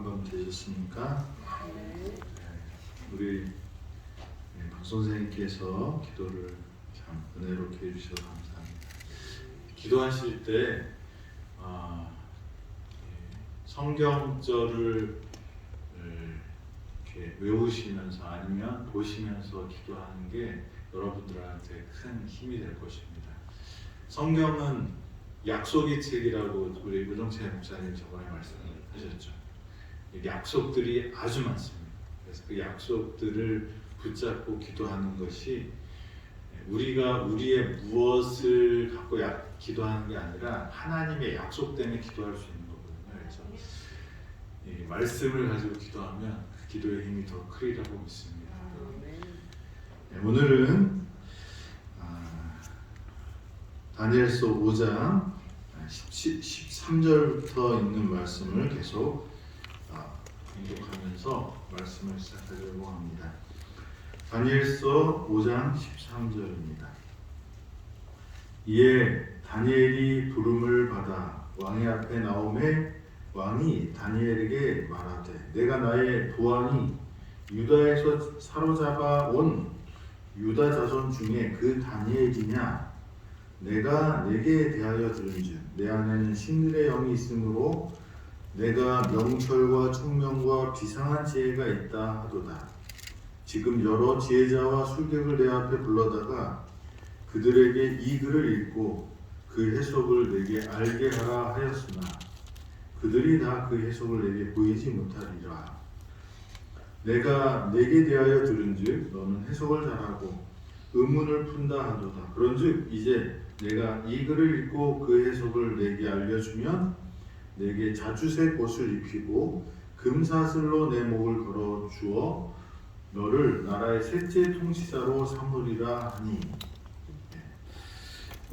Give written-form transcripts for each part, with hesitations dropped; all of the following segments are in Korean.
한번 되셨습니까? 우리 박 선생님께서 기도를 참 은혜롭게 해주셔서 감사합니다. 기도하실 때 성경절을 이렇게 외우시면서 아니면 보시면서 기도하는 게 여러분들한테 큰 힘이 될 것입니다. 성경은 약속의 책이라고 우리 우정채 목사님 저번에 말씀하셨죠. 약속들이 아주 많습니다. 그래서 그 약속들을 붙잡고 기도하는 것이 우리가 우리의 무엇을 갖고 기도하는 게 아니라 하나님의 약속 때문에 기도할 수 있는 거거든요. 그래서 이 말씀을 가지고 기도하면 그 기도의 힘이 더 크리라고 믿습니다. 오늘은 다니엘서 5장 13절부터 있는 말씀을 계속 인독하면서 말씀을 시작하려고 합니다. 다니엘서 5장 13절입니다. 이에 다니엘이 부름을 받아 왕의 앞에 나오매 왕이 다니엘에게 말하되 내가 나의 부하니 유다에서 사로잡아 온 유다 자손 중에 그 다니엘이냐? 내가 내게 대하여 들은즉 내 안에는 신들의 영이 있으므로 내가 명철과 총명과 비상한 지혜가 있다 하도다. 지금 여러 지혜자와 술객을 내 앞에 불러다가 그들에게 이 글을 읽고 그 해석을 내게 알게 하라 하였으나 그들이 다 그 해석을 내게 보이지 못하리라. 내가 내게 대하여 들은즉 너는 해석을 잘하고 의문을 푼다 하도다. 그런즉 이제 내가 이 글을 읽고 그 해석을 내게 알려주면 내게 자주색 옷을 입히고 금사슬로 내 목을 걸어 주어 너를 나라의 셋째 통치자로 삼으리라 하니.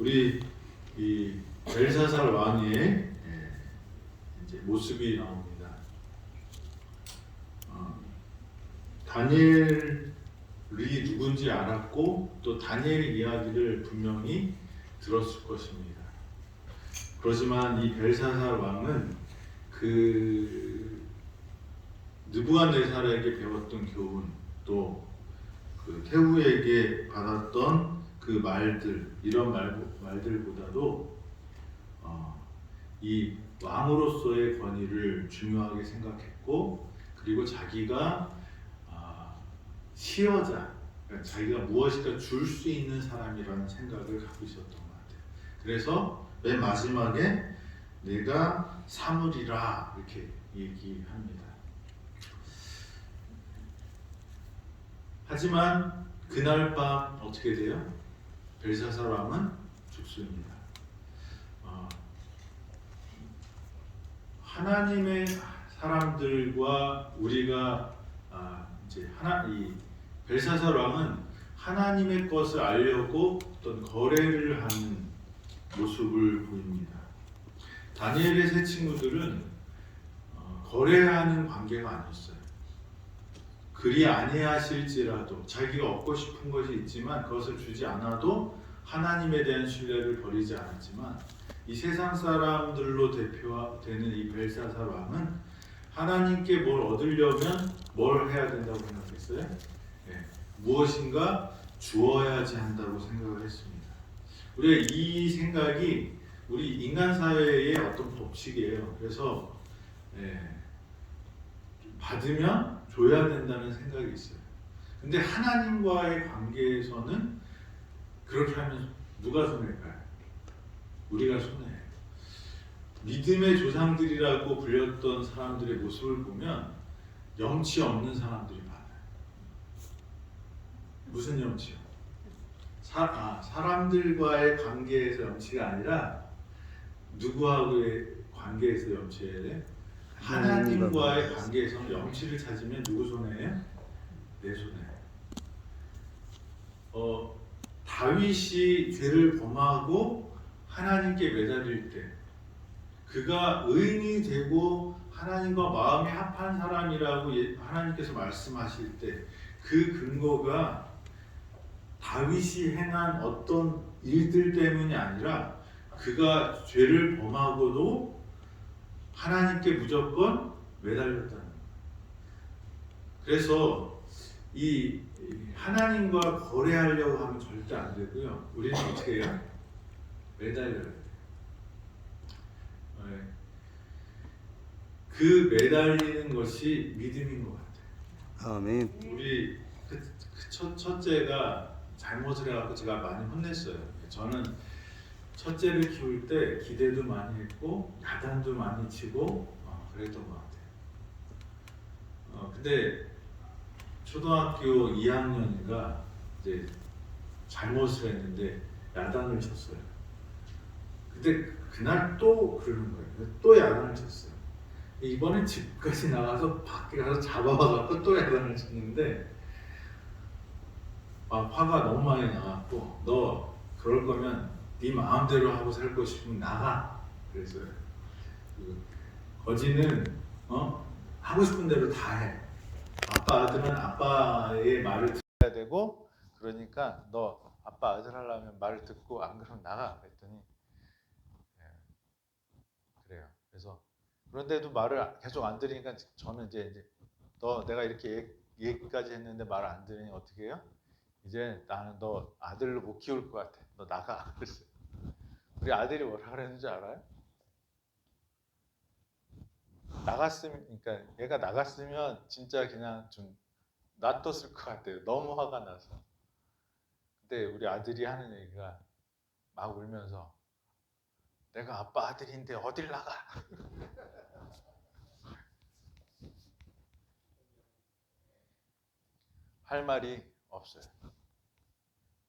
우리 이 벨사살 왕의 이제 모습이 나옵니다. 다니엘이 누군지 알았고 또 다니엘 이야기를 분명히 들었을 것입니다. 그렇지만 이 벨사살 왕은 그 느부갓네살에게 배웠던 교훈 또 그 태후에게 받았던 그 말들 이런 말들보다도 이 왕으로서의 권위를 중요하게 생각했고 그리고 자기가 시여자 그러니까 자기가 무엇인가 줄 수 있는 사람이라는 생각을 갖고 있었던 것 같아요. 그래서 맨 마지막에 내가 삼으리라 이렇게 얘기합니다. 하지만 그날 밤 어떻게 돼요? 벨사살 왕은 죽습니다. 하나님의 사람들과 우리가 이제 이 벨사살 왕은 하나님의 것을 알려고 어떤 거래를 하는 모습을 보입니다. 다니엘의 세 친구들은 거래하는 관계가 아니었어요. 그리 아니하실지라도 자기가 얻고 싶은 것이 있지만 그것을 주지 않아도 하나님에 대한 신뢰를 버리지 않았지만 이 세상 사람들로 대표되는 이 벨사살 왕은 하나님께 뭘 얻으려면 뭘 해야 된다고 생각했어요? 무엇인가 주어야지 한다고 생각을 했습니다. 우리가 이 생각이 우리 인간 사회의 어떤 법칙이에요. 그래서 받으면 줘야 된다는 생각이 있어요. 근데 하나님과의 관계에서는 그렇게 하면 누가 손해일까요? 우리가 손해예요. 믿음의 조상들이라고 불렸던 사람들의 모습을 보면 염치 없는 사람들이 많아요. 무슨 염치요? 사람들과의 관계에서 염치가 아니라 누구하고의 관계에서 염치해야 돼? 하나님과의 관계에서 염치를 찾으면 누구 손해예요? 내 손해예요. 다윗이 죄를 범하고 하나님께 매달릴 때 그가 의인이 되고 하나님과 마음이 합한 사람이라고 하나님께서 말씀하실 때 그 근거가 다윗이 행한 어떤 일들 때문이 아니라 그가 죄를 범하고도 하나님께 무조건 매달렸다는 거예요. 그래서 이 하나님과 거래하려고 하면 절대 안 되고요. 우리는 어떻게 해요? 매달려야 돼요. 네. 그 매달리는 것이 믿음인 것 같아요. 아멘. 우리 첫째가 잘못을 해갖고 제가 많이 혼냈어요. 저는 첫째를 키울 때 기대도 많이 했고 야단도 많이 치고 그랬던 것 같아요. 근데 초등학교 2학년인가 이제 잘못을 했는데 야단을 쳤어요. 근데 그날 또 그러는 거예요. 또 야단을 쳤어요. 이번엔 집까지 나가서 밖에 가서 잡아와갖고 또 야단을 쳤는데 화가 너무 많이 나갖고 너 그럴 거면 네 마음대로 하고 살고 싶으면 나가 그랬어요. 거지는 하고 싶은 대로 다 해. 아빠들은 아빠의 말을 들어야 되고 그러니까 너 아빠 아들 하려면 말을 듣고 안 그러면 나가 그랬더니 그래요. 그래서 그런데도 말을 계속 안 들으니까 저는 이제 너 내가 이렇게 얘기까지 했는데 말을 안 들으니 어떻게 해요? 이제 나는 너 아들로 못 키울 것 같아. 너 나가. 그랬어요. 우리 아들이 뭐라 그랬는지 알아요? 나갔으면, 그러니까 얘가 나갔으면 진짜 그냥 좀 놔뒀을 것 같아요. 너무 화가 나서. 근데 우리 아들이 하는 얘기가 막 울면서 내가 아빠 아들인데 어딜 나가? 할 말이 없어요.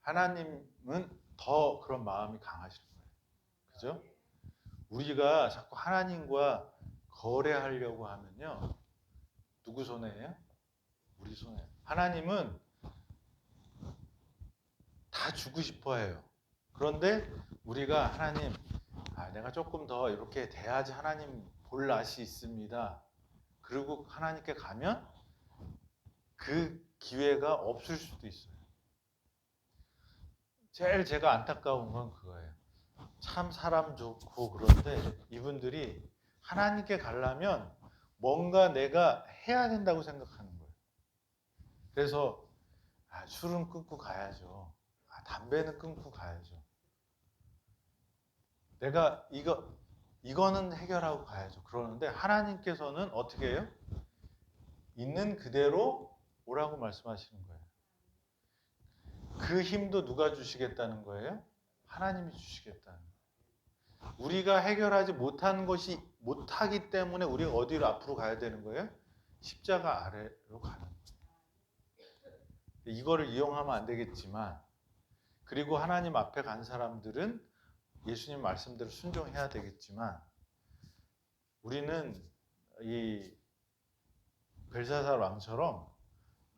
하나님은 더 그런 마음이 강하실 거예요. 그죠? 우리가 자꾸 하나님과 거래하려고 하면요. 누구 손해예요? 우리 손해예요. 하나님은 다 주고 싶어 해요. 그런데 우리가 하나님, 내가 조금 더 이렇게 돼야지 하나님 볼 낯이 있습니다. 그리고 하나님께 가면 그 기회가 없을 수도 있어요. 제일 제가 안타까운 건 그거예요. 참 사람 좋고 그런데 이분들이 하나님께 가려면 뭔가 내가 해야 된다고 생각하는 거예요. 그래서 술은 끊고 가야죠. 담배는 끊고 가야죠. 내가 이거는 해결하고 가야죠. 그러는데 하나님께서는 어떻게 해요? 있는 그대로 오라고 말씀하시는 거예요. 그 힘도 누가 주시겠다는 거예요? 하나님이 주시겠다는 거예요. 우리가 해결하지 못하는 것이 못하기 때문에 우리가 어디로 앞으로 가야 되는 거예요? 십자가 아래로 가는 거예요. 이거를 이용하면 안 되겠지만 그리고 하나님 앞에 간 사람들은 예수님 말씀대로 순종해야 되겠지만 우리는 이 벨사살 왕처럼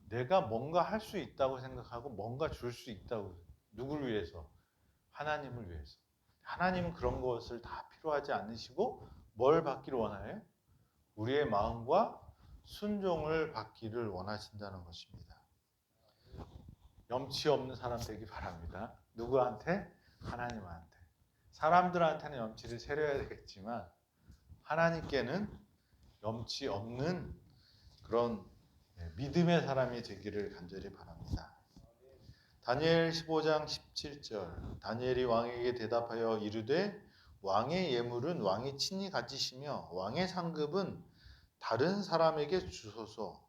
내가 뭔가 할 수 있다고 생각하고 뭔가 줄 수 있다고 누구를 위해서? 하나님을 위해서. 하나님은 그런 것을 다 필요하지 않으시고 뭘 받기를 원하요? 우리의 마음과 순종을 받기를 원하신다는 것입니다. 염치 없는 사람 되기 바랍니다. 누구한테? 하나님한테. 사람들한테는 염치를 새려야 되겠지만 하나님께는 염치 없는 그런 믿음의 사람이 되기를 간절히 바랍니다. 다니엘 15장 17절 다니엘이 왕에게 대답하여 이르되 왕의 예물은 왕이 친히 가지시며 왕의 상급은 다른 사람에게 주소서.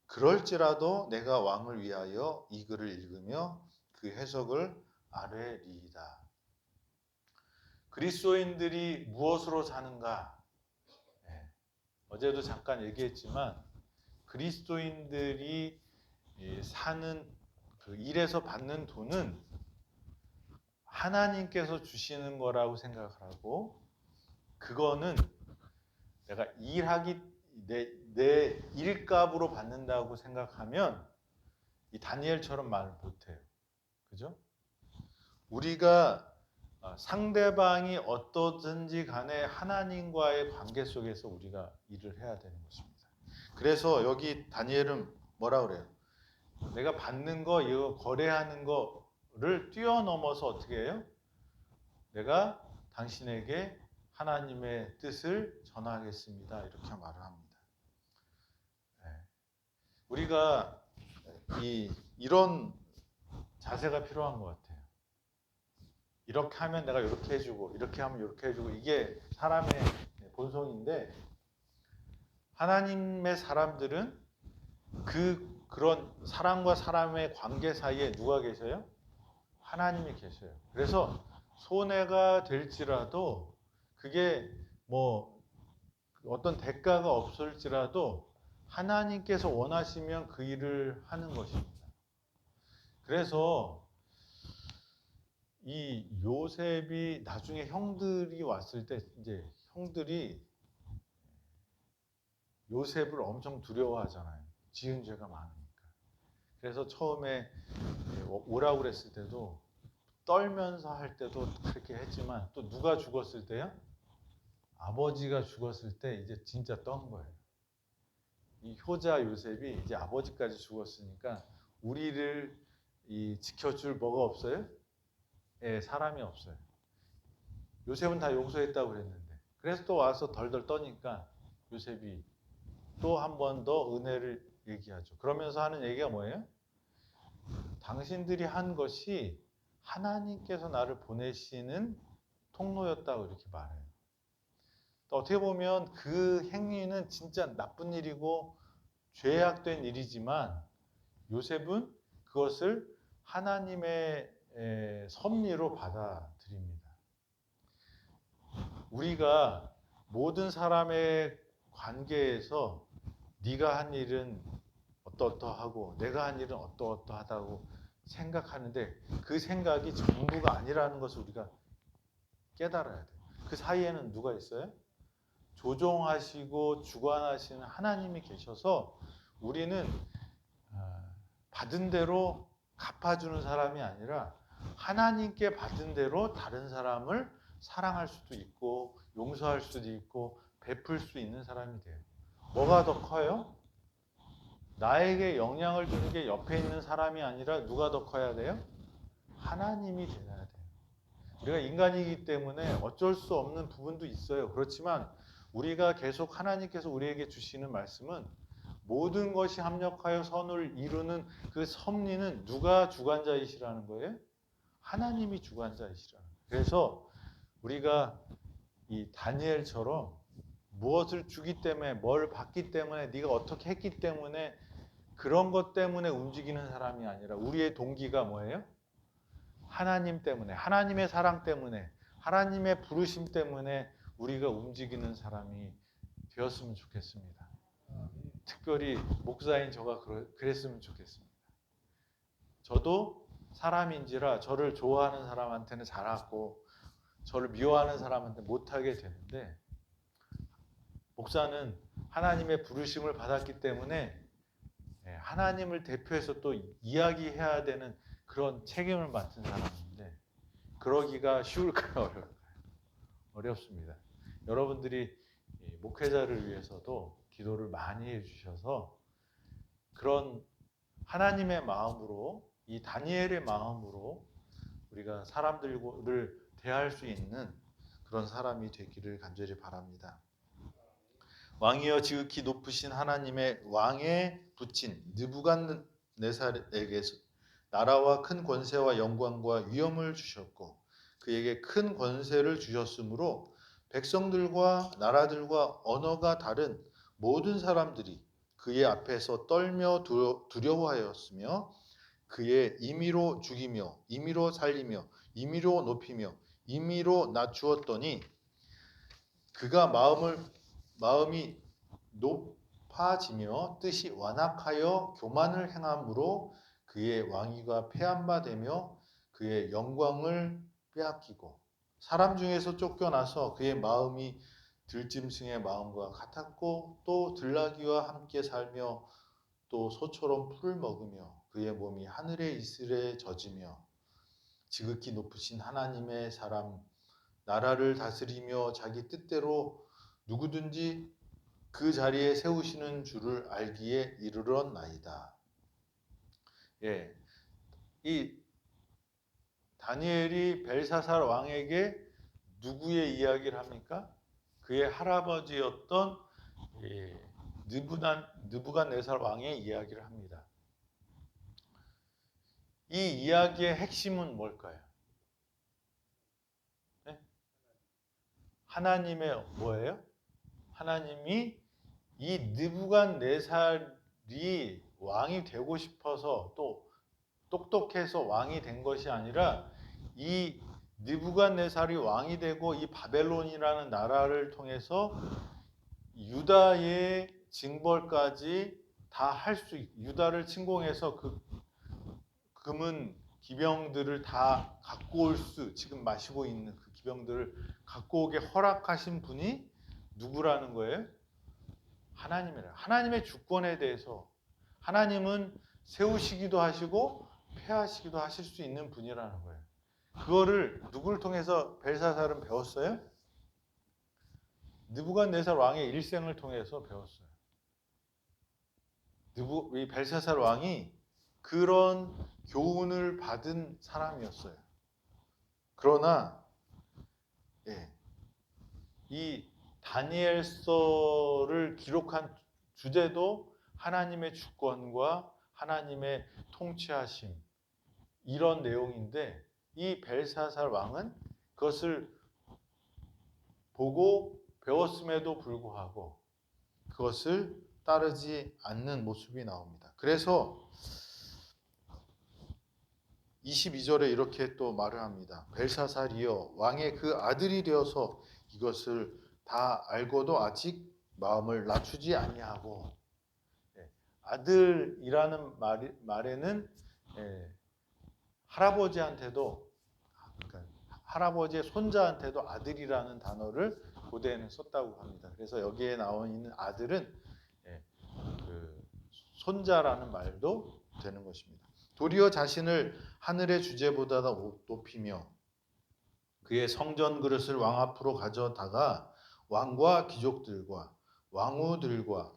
그럴지라도 내가 왕을 위하여 이 글을 읽으며 그 해석을 아뢰리이다. 그리스도인들이 무엇으로 사는가? 어제도 잠깐 얘기했지만 그리스도인들이 사는 그 일에서 받는 돈은 하나님께서 주시는 거라고 생각을 하고 그거는 내가 내 일값으로 받는다고 생각하면 이 다니엘처럼 말을 못해요. 그죠? 우리가 상대방이 어떠든지 간에 하나님과의 관계 속에서 우리가 일을 해야 되는 것입니다. 그래서 여기 다니엘은 뭐라 그래요? 내가 받는 거, 이거 거래하는 거를 뛰어넘어서 어떻게 해요? 내가 당신에게 하나님의 뜻을 전하겠습니다. 이렇게 말을 합니다. 우리가 이런 자세가 필요한 것 같아요. 이렇게 하면 내가 이렇게 해주고, 이렇게 하면 이렇게 해주고, 이게 사람의 본성인데, 하나님의 사람들은 그런 사람과 사람의 관계 사이에 누가 계셔요? 하나님이 계셔요. 그래서 손해가 될지라도 그게 뭐 어떤 대가가 없을지라도 하나님께서 원하시면 그 일을 하는 것입니다. 그래서 이 요셉이 나중에 형들이 왔을 때 이제 형들이 요셉을 엄청 두려워하잖아요. 지은 죄가 많으니까. 그래서 처음에 오라고 그랬을 때도 떨면서 할 때도 그렇게 했지만 또 누가 죽었을 때요? 아버지가 죽었을 때 이제 진짜 떤 거예요. 이 효자 요셉이 이제 아버지까지 죽었으니까 우리를 지켜줄 뭐가 없어요? 예, 사람이 없어요. 요셉은 다 용서했다고 그랬는데 그래서 또 와서 덜덜 떠니까 요셉이 또 한 번 더 은혜를 얘기하죠. 그러면서 하는 얘기가 뭐예요? 당신들이 한 것이 하나님께서 나를 보내시는 통로였다고 이렇게 말해요. 또 어떻게 보면 그 행위는 진짜 나쁜 일이고 죄악된 일이지만 요셉은 그것을 하나님의 섭리로 받아들입니다. 우리가 모든 사람의 관계에서 네가 한 일은 어떠어떠하고 내가 한 일은 어떠어떠하다고 생각하는데 그 생각이 전부가 아니라는 것을 우리가 깨달아야 돼요. 그 사이에는 누가 있어요? 조종하시고 주관하시는 하나님이 계셔서 우리는 받은 대로 갚아주는 사람이 아니라 하나님께 받은 대로 다른 사람을 사랑할 수도 있고 용서할 수도 있고 베풀 수 있는 사람이 돼요. 뭐가 더 커요? 나에게 영향을 주는 게 옆에 있는 사람이 아니라 누가 더 커야 돼요? 하나님이 되어야 돼요. 우리가 인간이기 때문에 어쩔 수 없는 부분도 있어요. 그렇지만 우리가 계속 하나님께서 우리에게 주시는 말씀은 모든 것이 합력하여 선을 이루는 그 섭리는 누가 주관자이시라는 거예요? 하나님이 주관자이시라는 거예요. 그래서 우리가 이 다니엘처럼 무엇을 주기 때문에 뭘 받기 때문에 네가 어떻게 했기 때문에 그런 것 때문에 움직이는 사람이 아니라 우리의 동기가 뭐예요? 하나님 때문에, 하나님의 사랑 때문에, 하나님의 부르심 때문에 우리가 움직이는 사람이 되었으면 좋겠습니다. 특별히 목사인 저가 그랬으면 좋겠습니다. 저도 사람인지라 저를 좋아하는 사람한테는 잘하고 저를 미워하는 사람한테 못하게 되는데 목사는 하나님의 부르심을 받았기 때문에 하나님을 대표해서 또 이야기해야 되는 그런 책임을 맡은 사람인데 그러기가 쉬울까요? 어려울까요? 어렵습니다. 여러분들이 목회자를 위해서도 기도를 많이 해주셔서 그런 하나님의 마음으로 이 다니엘의 마음으로 우리가 사람들을 대할 수 있는 그런 사람이 되기를 간절히 바랍니다. 왕이여 지극히 높으신 하나님의 왕에 붙인 느부갓네살에게서 나라와 큰 권세와 영광과 위엄을 주셨고 그에게 큰 권세를 주셨으므로 백성들과 나라들과 언어가 다른 모든 사람들이 그의 앞에서 떨며 두려워하였으며 그의 임의로 죽이며 임의로 살리며 임의로 높이며 임의로 낮추었더니 그가 마음이 높아지며 뜻이 완악하여 교만을 행함으로 그의 왕위가 패한 바 되며 그의 영광을 빼앗기고 사람 중에서 쫓겨나서 그의 마음이 들짐승의 마음과 같았고 또 들나귀와 함께 살며 또 소처럼 풀을 먹으며 그의 몸이 하늘의 이슬에 젖으며 지극히 높으신 하나님의 사람 나라를 다스리며 자기 뜻대로 누구든지 그 자리에 세우시는 줄을 알기에 이르렀나이다. 예, 이 다니엘이 벨사살 왕에게 누구의 이야기를 합니까? 그의 할아버지였던 느부갓네살 왕의 이야기를 합니다. 이 이야기의 핵심은 뭘까요? 네? 하나님의 뭐예요? 하나님이 이 느부갓네살이 왕이 되고 싶어서 또 똑똑해서 왕이 된 것이 아니라 이 느부갓네살이 왕이 되고 이 바벨론이라는 나라를 통해서 유다의 징벌까지 다 할 수 유다를 침공해서 그 금은 기병들을 다 갖고 올 수 지금 마시고 있는 그 기병들을 갖고 오게 허락하신 분이 누구라는 거예요? 하나님이라. 하나님의 주권에 대해서 하나님은 세우시기도 하시고 폐하시기도 하실 수 있는 분이라는 거예요. 그거를 누구를 통해서 벨사살은 배웠어요? 느부갓네살 왕의 일생을 통해서 배웠어요. 이 벨사살 왕이 그런 교훈을 받은 사람이었어요. 그러나 이 다니엘서를 기록한 주제도 하나님의 주권과 하나님의 통치하심 이런 내용인데 이 벨사살 왕은 그것을 보고 배웠음에도 불구하고 그것을 따르지 않는 모습이 나옵니다. 그래서 22절에 이렇게 또 말을 합니다. 벨사살이여 왕의 그 아들이 되어서 이것을 다 알고도 아직 마음을 낮추지 아니하고 아들이라는 말에는 할아버지한테도 그러니까 할아버지의 손자한테도 아들이라는 단어를 고대에는 썼다고 합니다. 그래서 여기에 나와 있는 아들은 그 손자라는 말도 되는 것입니다. 도리어 자신을 하늘의 주제보다 높이며 그의 성전 그릇을 왕 앞으로 가져다가 왕과 귀족들과 왕후들과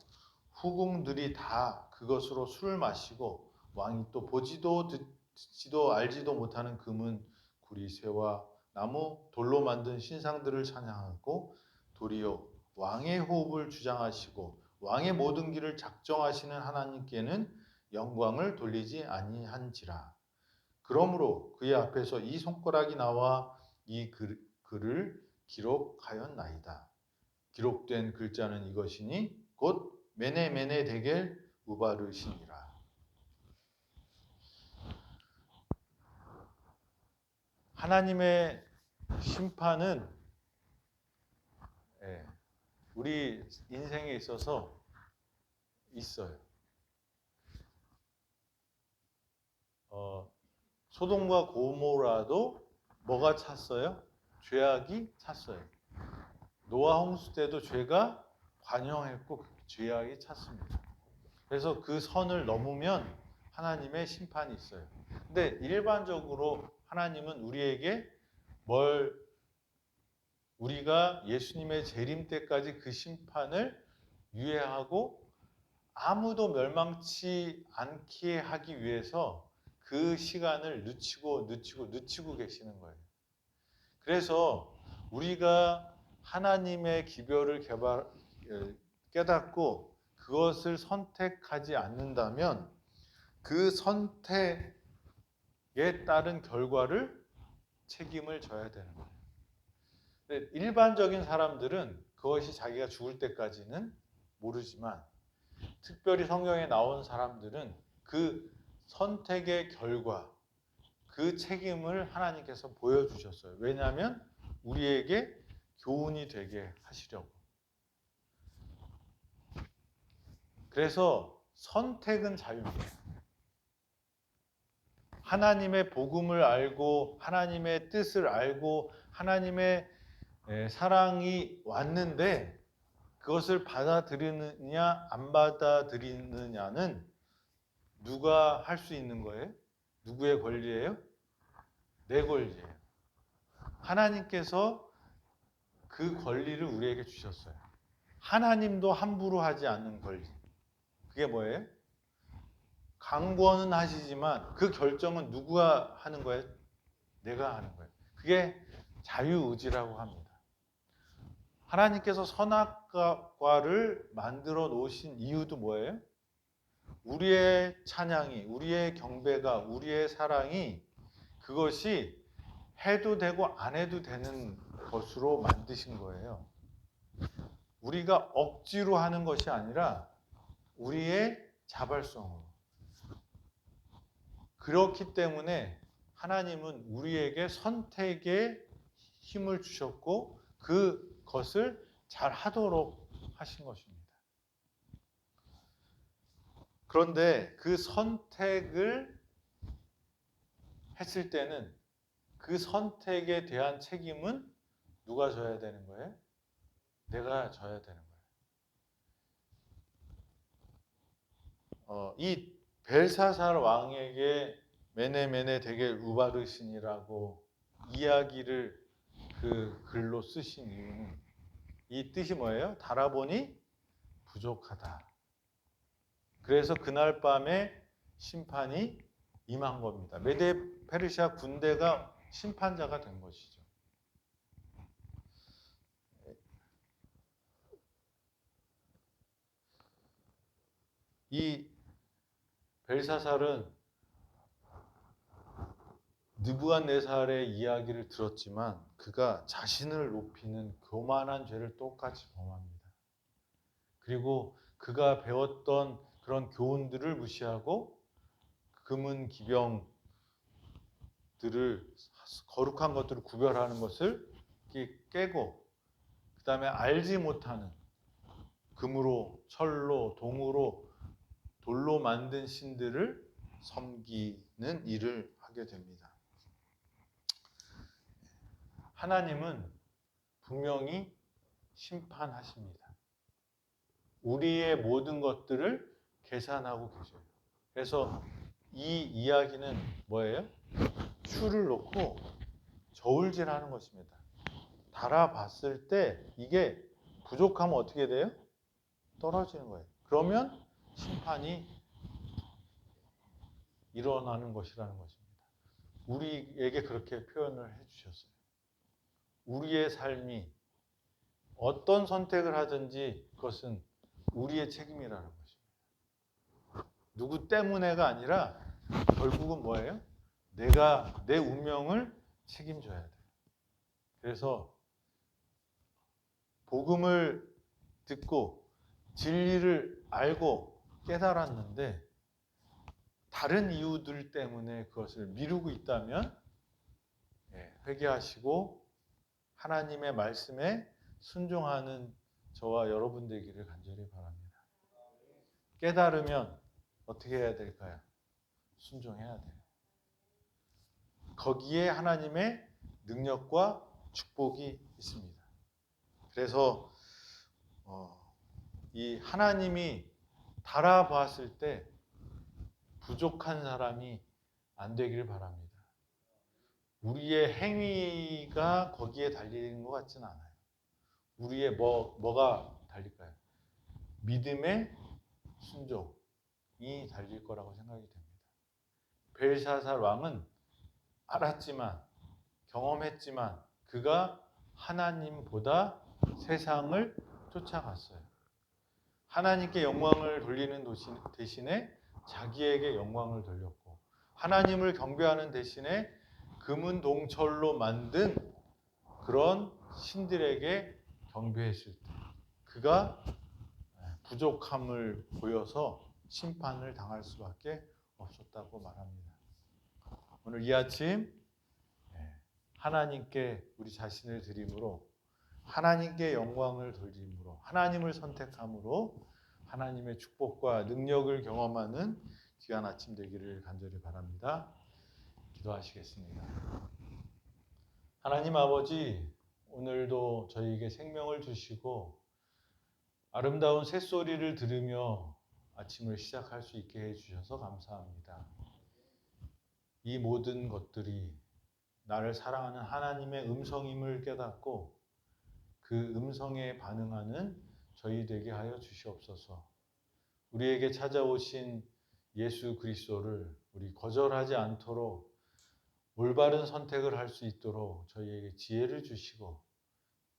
후궁들이 다 그것으로 술을 마시고 왕이 또 보지도 듣지도 알지도 못하는 금은 구리 새와 나무 돌로 만든 신상들을 찬양하고 도리어 왕의 호흡을 주장하시고 왕의 모든 길을 작정하시는 하나님께는 영광을 돌리지 아니한지라. 그러므로 그의 앞에서 이 손가락이 나와 이 글을 기록하였나이다. 기록된 글자는 이것이니 곧 메네 데겔 우바르시니라. 하나님의 심판은 우리 인생에 있어서 있어요. 소돔과 고모라도 뭐가 찼어요? 죄악이 찼어요. 노아 홍수 때도 죄가 관영했고 죄악이 찼습니다. 그래서 그 선을 넘으면 하나님의 심판이 있어요. 근데 일반적으로 하나님은 우리에게 우리가 예수님의 재림 때까지 그 심판을 유예하고 아무도 멸망치 않게 하기 위해서 그 시간을 늦추고 계시는 거예요. 그래서 우리가 하나님의 기별을 깨닫고 그것을 선택하지 않는다면 그 선택에 따른 결과를 책임을 져야 되는 거예요. 일반적인 사람들은 그것이 자기가 죽을 때까지는 모르지만 특별히 성경에 나온 사람들은 그 선택의 결과, 그 책임을 하나님께서 보여주셨어요. 왜냐하면 우리에게 교훈이 되게 하시려고. 그래서 선택은 자유입니다. 하나님의 복음을 알고 하나님의 뜻을 알고 하나님의 사랑이 왔는데 그것을 받아들이느냐 안 받아들이느냐는 누가 할 수 있는 거예요? 누구의 권리예요? 내 권리예요. 하나님께서 그 권리를 우리에게 주셨어요. 하나님도 함부로 하지 않는 권리. 그게 뭐예요? 강권은 하시지만 그 결정은 누가 하는 거예요? 내가 하는 거예요. 그게 자유의지라고 합니다. 하나님께서 선악과를 만들어 놓으신 이유도 뭐예요? 우리의 찬양이, 우리의 경배가, 우리의 사랑이 그것이 해도 되고 안 해도 되는 것으로 만드신 거예요. 우리가 억지로 하는 것이 아니라 우리의 자발성으로. 그렇기 때문에 하나님은 우리에게 선택의 힘을 주셨고 그것을 잘 하도록 하신 것입니다. 그런데 그 선택을 했을 때는 그 선택에 대한 책임은 누가 져야 되는 거예요? 내가 져야 되는 거예요. 이 벨사살 왕에게 메네메네 데겔 우바르신이라고 이야기를 그 글로 쓰신 이유는 이 뜻이 뭐예요? 달아보니 부족하다. 그래서 그날 밤에 심판이 임한 겁니다. 메데 페르시아 군대가 심판자가 된 것이죠. 이 벨사살은 느부갓네살의 이야기를 들었지만 그가 자신을 높이는 교만한 죄를 똑같이 범합니다. 그리고 그가 배웠던 그런 교훈들을 무시하고 금은 기병들을 거룩한 것들을 구별하는 것을 깨고 그 다음에 알지 못하는 금으로 철로 동으로 돌로 만든 신들을 섬기는 일을 하게 됩니다. 하나님은 분명히 심판하십니다. 우리의 모든 것들을 계산하고 계셔요. 그래서 이 이야기는 뭐예요? 추를 놓고 저울질하는 것입니다. 달아봤을 때 이게 부족하면 어떻게 돼요? 떨어지는 거예요. 그러면 심판이 일어나는 것이라는 것입니다. 우리에게 그렇게 표현을 해주셨어요. 우리의 삶이 어떤 선택을 하든지 그것은 우리의 책임이라는 것입니다. 누구 때문에가 아니라 결국은 뭐예요? 내가 내 운명을 책임져야 돼요. 그래서 복음을 듣고 진리를 알고 깨달았는데 다른 이유들 때문에 그것을 미루고 있다면 회개하시고 하나님의 말씀에 순종하는 저와 여러분 되기를 간절히 바랍니다. 깨달으면 어떻게 해야 될까요? 순종해야 돼요. 거기에 하나님의 능력과 축복이 있습니다. 그래서 이 하나님이 달아보았을 때 부족한 사람이 안 되기를 바랍니다. 우리의 행위가 거기에 달리는 것 같지는 않아요. 우리의 뭐가 달릴까요? 믿음의 순종이 달릴 거라고 생각이 됩니다. 벨사살 왕은 알았지만 경험했지만 그가 하나님보다 세상을 쫓아갔어요. 하나님께 영광을 돌리는 대신에 자기에게 영광을 돌렸고 하나님을 경배하는 대신에 금은 동철로 만든 그런 신들에게 경배했을 때 그가 부족함을 보여서 심판을 당할 수밖에 없었다고 말합니다. 오늘 이 아침 하나님께 우리 자신을 드림으로 하나님께 영광을 돌림으로 하나님을 선택함으로 하나님의 축복과 능력을 경험하는 귀한 아침 되기를 간절히 바랍니다. 기도하시겠습니다. 하나님 아버지, 오늘도 저희에게 생명을 주시고 아름다운 새소리를 들으며 아침을 시작할 수 있게 해주셔서 감사합니다. 이 모든 것들이 나를 사랑하는 하나님의 음성임을 깨닫고 그 음성에 반응하는 저희 되게 하여 주시옵소서. 우리에게 찾아오신 예수 그리스도를 우리 거절하지 않도록 올바른 선택을 할 수 있도록 저희에게 지혜를 주시고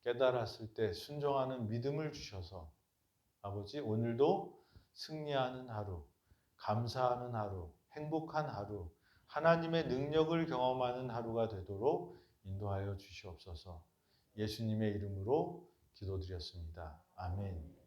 깨달았을 때 순종하는 믿음을 주셔서 아버지 오늘도 승리하는 하루, 감사하는 하루, 행복한 하루, 하나님의 능력을 경험하는 하루가 되도록 인도하여 주시옵소서. 예수님의 이름으로 기도드렸습니다. 아멘.